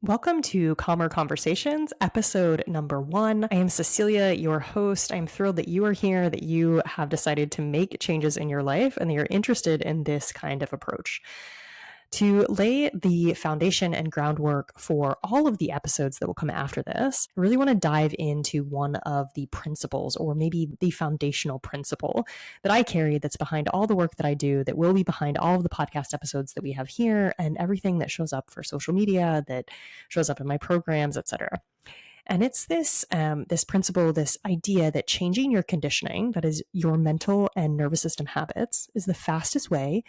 Welcome to Calmer Conversations, episode number 1. I am Cecilia, your host. I'm thrilled that you are here, that you have decided to make changes in your life, and that you're interested in this kind of approach. To lay the foundation and groundwork for all of the episodes that will come after this, I really want to dive into one of the principles, or maybe the foundational principle that I carry that's behind all the work that I do, that will be behind all of the podcast episodes that we have here, and everything that shows up for social media, that shows up in my programs, etc. And it's this principle, this idea that changing your conditioning, that is your mental and nervous system habits, is the fastest way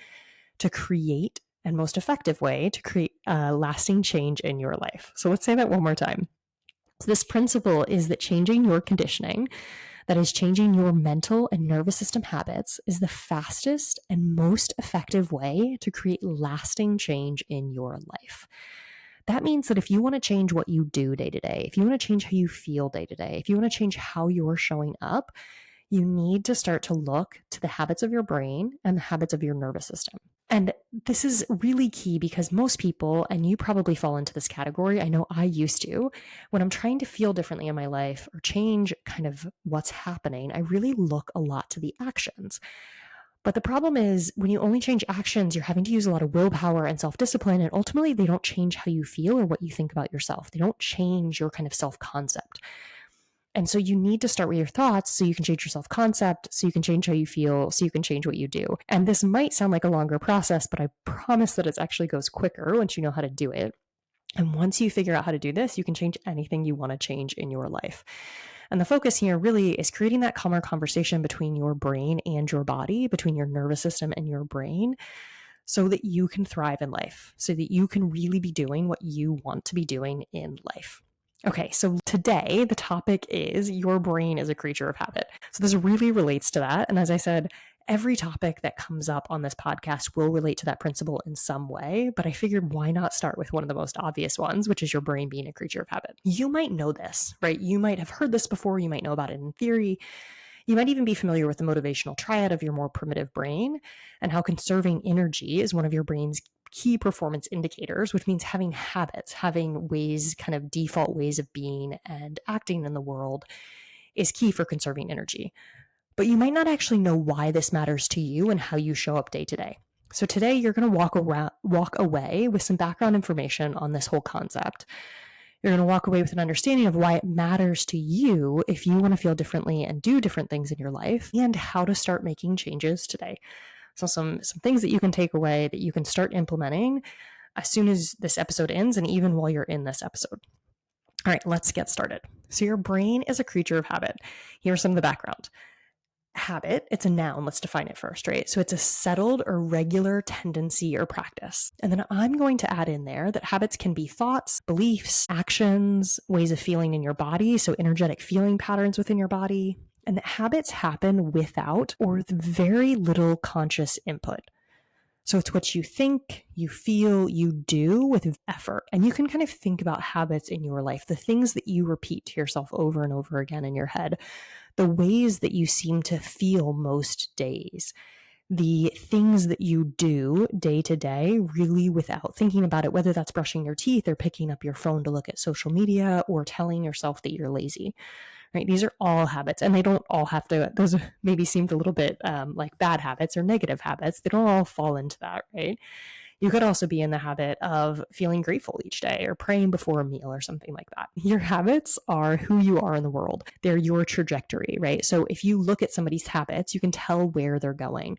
to create and most effective way to create lasting change in your life. So let's say that one more time. So this principle is that changing your conditioning, that is changing your mental and nervous system habits, is the fastest and most effective way to create lasting change in your life. That means that if you want to change what you do day to day, if you want to change how you feel day to day, if you want to change how you're showing up, you need to start to look to the habits of your brain and the habits of your nervous system. And this is really key because most people, and you probably fall into this category, I know I used to, when I'm trying to feel differently in my life or change kind of what's happening, I really look a lot to the actions. But the problem is when you only change actions, you're having to use a lot of willpower and self-discipline, and ultimately they don't change how you feel or what you think about yourself. They don't change your kind of self-concept. And so you need to start with your thoughts so you can change your self-concept, so you can change how you feel, so you can change what you do. And this might sound like a longer process, but I promise that it actually goes quicker once you know how to do it. And once you figure out how to do this, you can change anything you want to change in your life. And the focus here really is creating that calmer conversation between your brain and your body, between your nervous system and your brain, so that you can thrive in life, so that you can really be doing what you want to be doing in life. Okay, so today the topic is your brain is a creature of habit. So this really relates to that. And as I said, every topic that comes up on this podcast will relate to that principle in some way, but I figured why not start with one of the most obvious ones, which is your brain being a creature of habit. You might know this, right? You might have heard this before. You might know about it in theory. You might even be familiar with the motivational triad of your more primitive brain and how conserving energy is one of your brain's key performance indicators, which means having habits, having ways, kind of default ways of being and acting in the world is key for conserving energy. But you might not actually know why this matters to you and how you show up day to day. So today you're going to walk away with some background information on this whole concept. You're going to walk away with an understanding of why it matters to you if you want to feel differently and do different things in your life, and how to start making changes today. So some things that you can take away that you can start implementing as soon as this episode ends and even while you're in this episode. All right, let's get started. So your brain is a creature of habit. Here's some of the background. Habit, it's a noun. Let's define it first, right? So it's a settled or regular tendency or practice. And then I'm going to add in there that habits can be thoughts, beliefs, actions, ways of feeling in your body. So energetic feeling patterns within your body. And that habits happen without or with very little conscious input. So it's what you think, you feel, you do with effort. And you can kind of think about habits in your life, the things that you repeat to yourself over and over again in your head, the ways that you seem to feel most days, the things that you do day to day, really without thinking about it, whether that's brushing your teeth or picking up your phone to look at social media or telling yourself that you're lazy. Right? These are all habits, and they don't all have to, those maybe seemed a little bit like bad habits or negative habits. They don't all fall into that, right? You could also be in the habit of feeling grateful each day or praying before a meal or something like that. Your habits are who you are in the world. They're your trajectory, right? So if you look at somebody's habits, you can tell where they're going.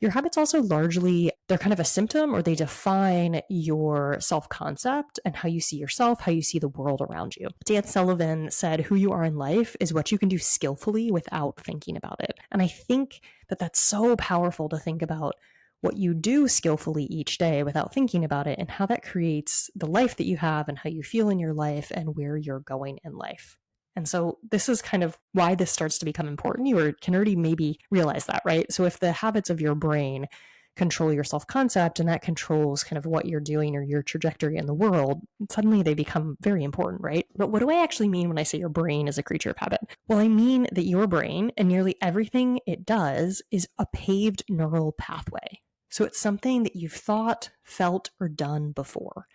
Your habits also largely, they're kind of a symptom, or they define your self-concept and how you see yourself, how you see the world around you. Dan Sullivan said, who you are in life is what you can do skillfully without thinking about it. And I think that that's so powerful to think about what you do skillfully each day without thinking about it, and how that creates the life that you have and how you feel in your life and where you're going in life. And so this is kind of why this starts to become important. You can already maybe realize that, right? So if the habits of your brain control your self-concept, and that controls kind of what you're doing or your trajectory in the world, suddenly they become very important, right? But what do I actually mean when I say your brain is a creature of habit? Well, I mean that your brain and nearly everything it does is a paved neural pathway. So it's something that you've thought, felt, or done before.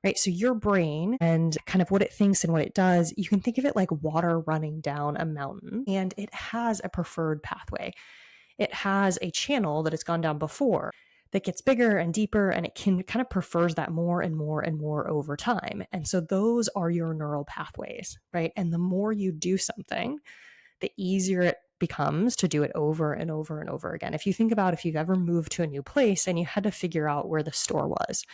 right? So your brain and kind of what it thinks and what it does, you can think of it like water running down a mountain, and it has a preferred pathway. It has a channel that it's gone down before that gets bigger and deeper, and it can kind of prefers that more and more and more over time. And so those are your neural pathways, right? And the more you do something, the easier it becomes to do it over and over and over again. If you think about if you've ever moved to a new place and you had to figure out where the store was,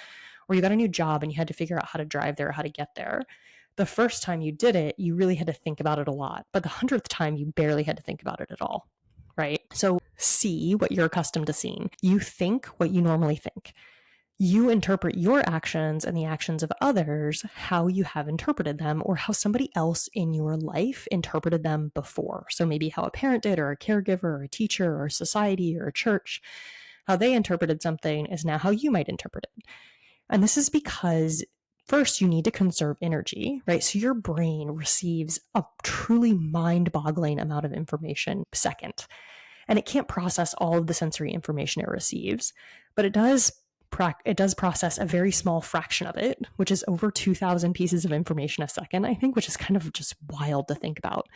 or you got a new job and you had to figure out how to drive there, how to get there, the first time you did it, you really had to think about it a lot. But the 100th time, you barely had to think about it at all, right? So see what you're accustomed to seeing. You think what you normally think. You interpret your actions and the actions of others how you have interpreted them, or how somebody else in your life interpreted them before. So maybe how a parent did, or a caregiver, or a teacher, or society, or a church, how they interpreted something is now how you might interpret it. And this is because first you need to conserve energy, right? So your brain receives a truly mind-boggling amount of information a second. And it can't process all of the sensory information it receives, but it does process a very small fraction of it, which is over 2,000 pieces of information a second, I think, which is kind of just wild to think about.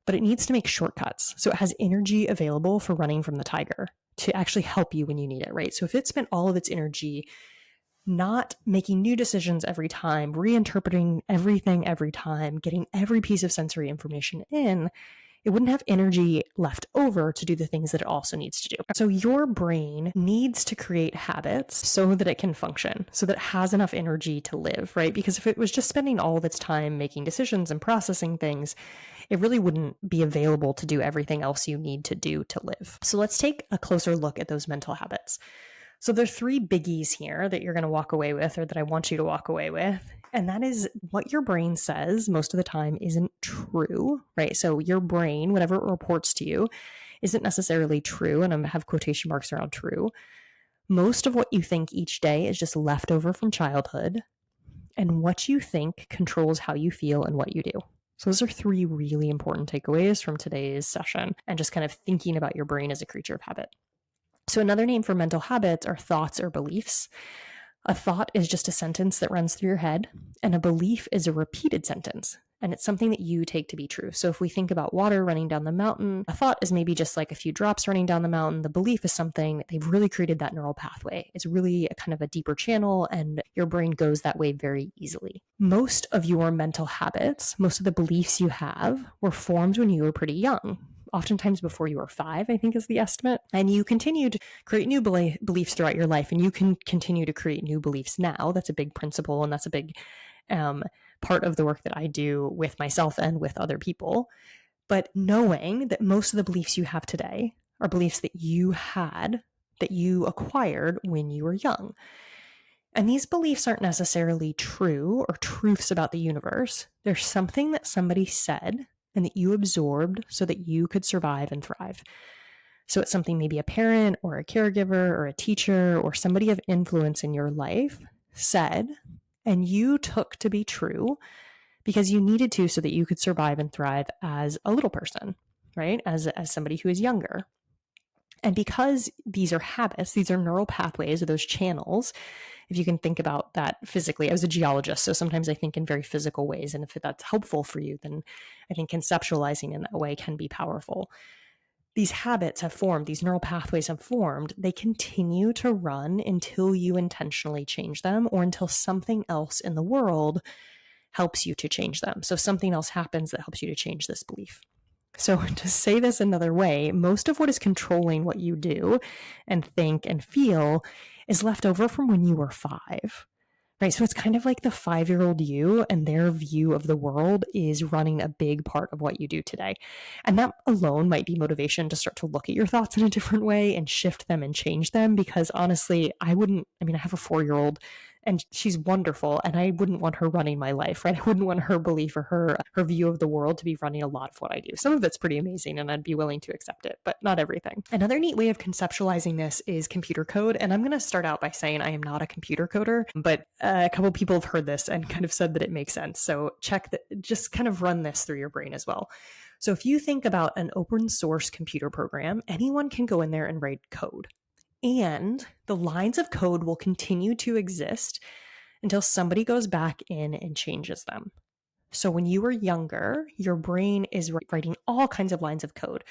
But it needs to make shortcuts. So it has energy available for running from the tiger to actually help you when you need it, right? So if it spent all of its energy not making new decisions every time, reinterpreting everything every time, getting every piece of sensory information in, it wouldn't have energy left over to do the things that it also needs to do. So your brain needs to create habits so that it can function, so that it has enough energy to live, right? Because if it was just spending all of its time making decisions and processing things, it really wouldn't be available to do everything else you need to do to live. So let's take a closer look at those mental habits. So there's three biggies here that you're going to walk away with, or that I want you to walk away with. And that is what your brain says most of the time isn't true, right? So your brain, whatever it reports to you, isn't necessarily true. And I have quotation marks around true. Most of what you think each day is just leftover from childhood. And what you think controls how you feel and what you do. So those are three really important takeaways from today's session, and just kind of thinking about your brain as a creature of habit. So another name for mental habits are thoughts or beliefs. A thought is just a sentence that runs through your head, and a belief is a repeated sentence, and it's something that you take to be true. So if we think about water running down the mountain, a thought is maybe just like a few drops running down the mountain. The belief is something that they've really created that neural pathway. It's really a kind of a deeper channel, and your brain goes that way very easily. Most of your mental habits, most of the beliefs you have, were formed when you were pretty young. Oftentimes before you were 5, I think is the estimate. And you continue to create new beliefs throughout your life, and you can continue to create new beliefs now. That's a big principle, and that's a big part of the work that I do with myself and with other people. But knowing that most of the beliefs you have today are beliefs that you had, that you acquired when you were young. And these beliefs aren't necessarily true or truths about the universe. They're something that somebody said and that you absorbed so that you could survive and thrive. So it's something maybe a parent or a caregiver or a teacher or somebody of influence in your life said, and you took to be true because you needed to so that you could survive and thrive as a little person, right? As somebody who is younger. And because these are habits, these are neural pathways, or those channels, if you can think about that physically. I was a geologist, so sometimes I think in very physical ways. And if that's helpful for you, then I think conceptualizing in that way can be powerful. These habits have formed, these neural pathways have formed. They continue to run until you intentionally change them, or until something else in the world helps you to change them. So something else happens that helps you to change this belief. So to say this another way, most of what is controlling what you do and think and feel is left over from when you were 5, right? So it's kind of like the 5-year-old you, and their view of the world is running a big part of what you do today. And that alone might be motivation to start to look at your thoughts in a different way and shift them and change them. Because honestly, I have a 4-year-old and she's wonderful, and I wouldn't want her running my life, right? I wouldn't want her belief or her view of the world to be running a lot of what I do. Some of it's pretty amazing and I'd be willing to accept it, but not everything. Another neat way of conceptualizing this is computer code. And I'm going to start out by saying I am not a computer coder, but a couple people have heard this and kind of said that it makes sense. So check that, just kind of run this through your brain as well. So if you think about an open source computer program, anyone can go in there and write code. And the lines of code will continue to exist until somebody goes back in and changes them. So when you were younger, your brain is writing all kinds of lines of code.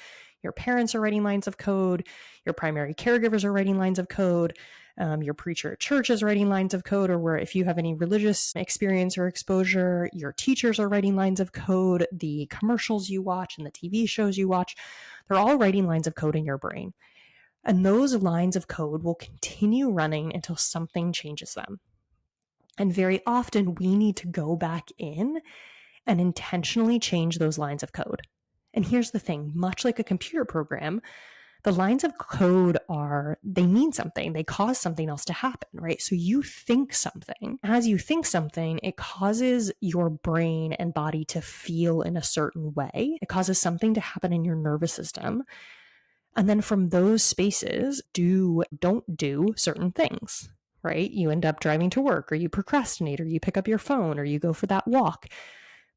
Your parents are writing lines of code. Your primary caregivers are writing lines of code. Your preacher at church is writing lines of code, or where if you have any religious experience or exposure, your teachers are writing lines of code. The commercials you watch and the TV shows you watch, they're all writing lines of code in your brain. And those lines of code will continue running until something changes them. And very often we need to go back in and intentionally change those lines of code. And here's the thing, much like a computer program, the lines of code they mean something. They cause something else to happen, right? So you think something. As you think something, it causes your brain and body to feel in a certain way. It causes something to happen in your nervous system. And then from those spaces, don't do certain things, right? You end up driving to work, or you procrastinate, or you pick up your phone, or you go for that walk,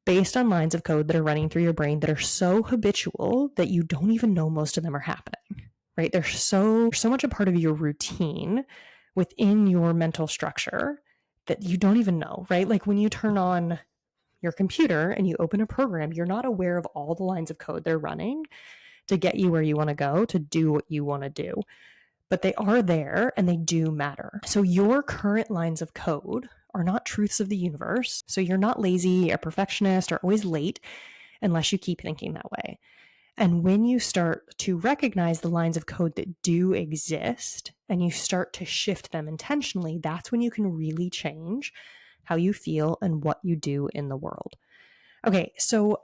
based on lines of code that are running through your brain that are so habitual that you don't even know most of them are happening, right? They're so much a part of your routine within your mental structure that you don't even know, right? Like when you turn on your computer and you open a program, you're not aware of all the lines of code they're running to get you where you want to go, to do what you want to do. But they are there and they do matter. So your current lines of code are not truths of the universe. So you're not lazy, a perfectionist, or always late unless you keep thinking that way. And when you start to recognize the lines of code that do exist and you start to shift them intentionally, that's when you can really change how you feel and what you do in the world. Okay, so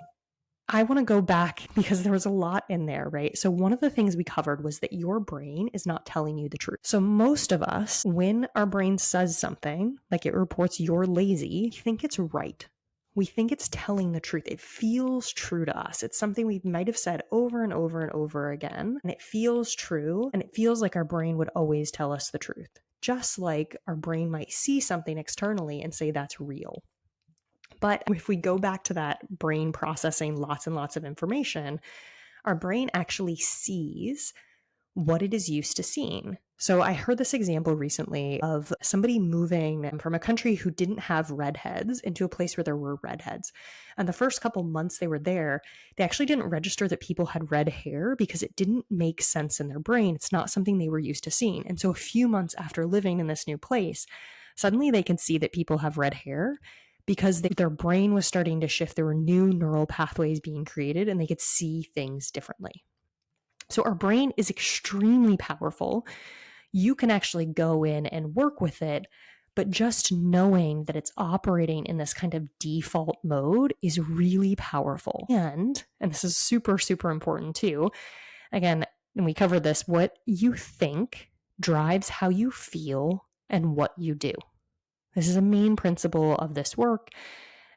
I want to go back because there was a lot in there, right? So one of the things we covered was that your brain is not telling you the truth. So most of us, when our brain says something, like it reports you're lazy, we think it's right. We think it's telling the truth. It feels true to us. It's something we might have said over and over and over again, and it feels true, and it feels like our brain would always tell us the truth. Just like our brain might see something externally and say that's real. But if we go back to that brain processing lots and lots of information, our brain actually sees what it is used to seeing. So I heard this example recently of somebody moving from a country who didn't have redheads into a place where there were redheads. And the first couple months they were there, they actually didn't register that people had red hair because it didn't make sense in their brain. It's not something they were used to seeing. And so a few months after living in this new place, suddenly they can see that people have red hair because their brain was starting to shift. There were new neural pathways being created and they could see things differently. So our brain is extremely powerful. You can actually go in and work with it, but just knowing that it's operating in this kind of default mode is really powerful. And this is super, super important too. Again, and we covered this, what you think drives how you feel and what you do. This is a main principle of this work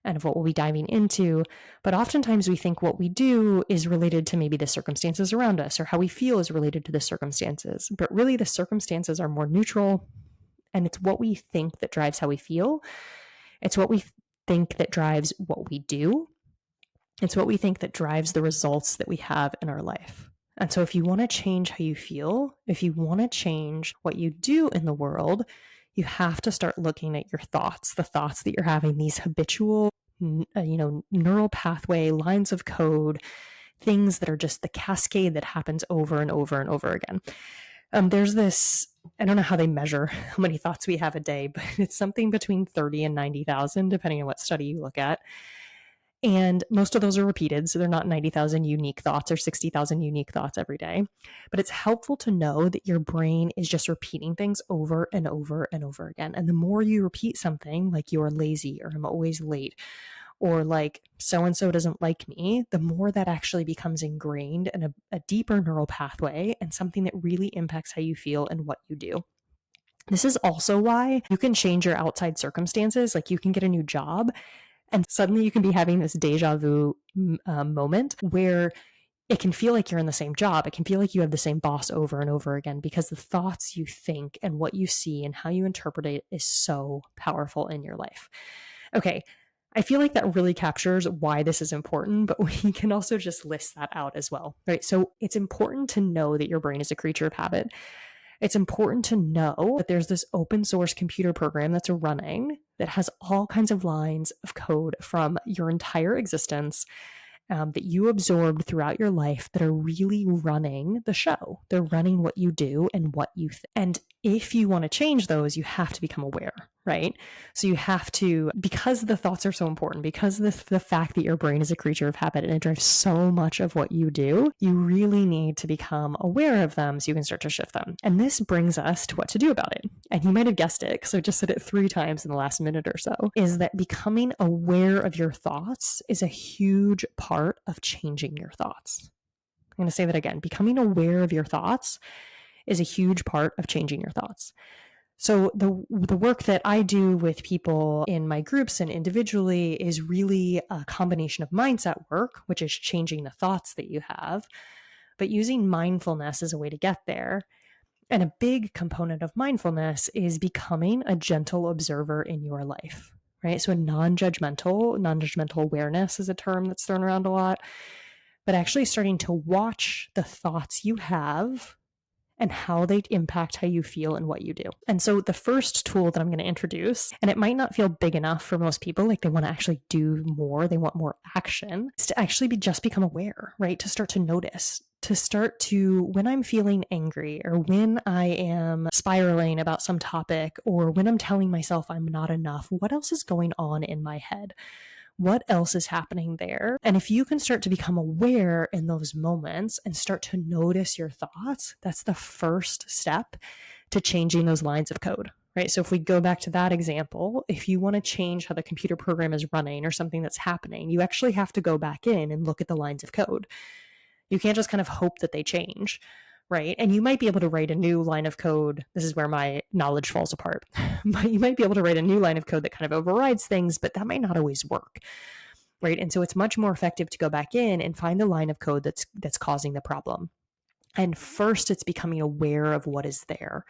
and of what we'll be diving into. But oftentimes we think what we do is related to maybe the circumstances around us, or how we feel is related to the circumstances. But really the circumstances are more neutral, and it's what we think that drives how we feel. It's what we think that drives what we do. It's what we think that drives the results that we have in our life. And so if you want to change how you feel, if you want to change what you do in the world, you have to start looking at your thoughts, the thoughts that you're having, these habitual, neural pathway, lines of code, things that are just the cascade that happens over and over and over again. There's this, I don't know how they measure how many thoughts we have a day, but it's something between 30 and 90,000, depending on what study you look at. And most of those are repeated, so they're not 90,000 unique thoughts or 60,000 unique thoughts every day. But it's helpful to know that your brain is just repeating things over and over and over again. And the more you repeat something like you're lazy, or I'm always late, or like so-and-so doesn't like me, the more that actually becomes ingrained in a deeper neural pathway and something that really impacts how you feel and what you do. This is also why you can change your outside circumstances. Like you can get a new job and suddenly you can be having this deja vu moment where it can feel like you're in the same job. It can feel like you have the same boss over and over again because the thoughts you think and what you see and how you interpret it is so powerful in your life. Okay, I feel like that really captures why this is important, but we can also just list that out as well, right? So it's important to know that your brain is a creature of habit. It's important to know that there's this open source computer program that's running that has all kinds of lines of code from your entire existence that you absorbed throughout your life that are really running the show. They're running what you do and what you think. And if you want to change those, you have to become aware, right? So you have to, because the thoughts are so important, because the fact that your brain is a creature of habit and it drives so much of what you do, you really need to become aware of them so you can start to shift them. And this brings us to what to do about it. And you might have guessed it, because I just said it 3 times in the last minute or so, is that becoming aware of your thoughts is a huge part of changing your thoughts. I'm going to say that again. Becoming aware of your thoughts is a huge part of changing your thoughts. So the work that I do with people in my groups and individually is really a combination of mindset work, which is changing the thoughts that you have, but using mindfulness as a way to get there. And a big component of mindfulness is becoming a gentle observer in your life, right? So a non-judgmental awareness is a term that's thrown around a lot, but actually starting to watch the thoughts you have and how they impact how you feel and what you do. And so the first tool that I'm going to introduce, and it might not feel big enough for most people, like they want to actually do more, they want more action, is to actually just become aware, right? To start to notice, to start to, when I'm feeling angry or when I am spiraling about some topic or when I'm telling myself I'm not enough, what else is going on in my head? What else is happening there? And if you can start to become aware in those moments and start to notice your thoughts, that's the first step to changing those lines of code, right? So if we go back to that example, if you want to change how the computer program is running or something that's happening, you actually have to go back in and look at the lines of code. You can't just kind of hope that they change, right? And you might be able to write a new line of code. This is where my knowledge falls apart. But you might be able to write a new line of code that kind of overrides things, but that might not always work, right? And so it's much more effective to go back in and find the line of code that's causing the problem. And first, it's becoming aware of what is there,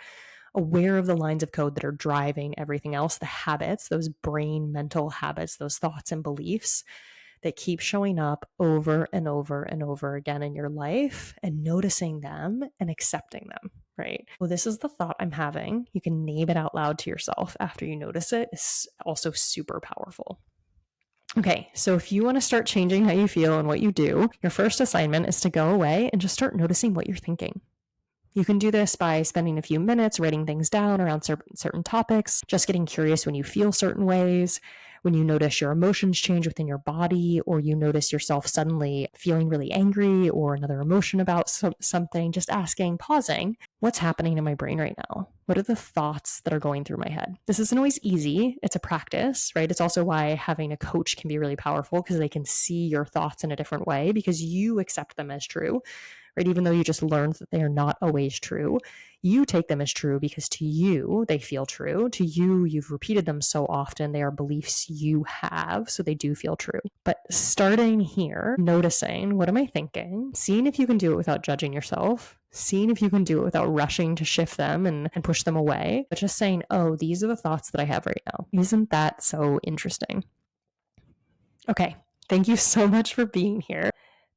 aware of the lines of code that are driving everything else, the habits, those brain mental habits, those thoughts and beliefs that keep showing up over and over and over again in your life, and noticing them and accepting them, right? Well, this is the thought I'm having. You can name it out loud to yourself after you notice it. It's also super powerful. Okay, so if you want to start changing how you feel and what you do, your first assignment is to go away and just start noticing what you're thinking. You can do this by spending a few minutes writing things down around certain topics, just getting curious when you feel certain ways, when you notice your emotions change within your body, or you notice yourself suddenly feeling really angry or another emotion about something, just asking, pausing, what's happening in my brain right now? What are the thoughts that are going through my head? This isn't always easy. It's a practice, right? It's also why having a coach can be really powerful, because they can see your thoughts in a different way because you accept them as true. Right? Even though you just learned that they are not always true, you take them as true because to you, they feel true. To you, you've repeated them so often, they are beliefs you have, so they do feel true. But starting here, noticing, what am I thinking? Seeing if you can do it without judging yourself, seeing if you can do it without rushing to shift them and push them away, but just saying, oh, these are the thoughts that I have right now. Isn't that so interesting? Okay, thank you so much for being here.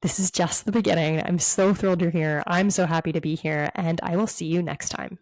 This is just the beginning. I'm so thrilled you're here. I'm so happy to be here, and I will see you next time.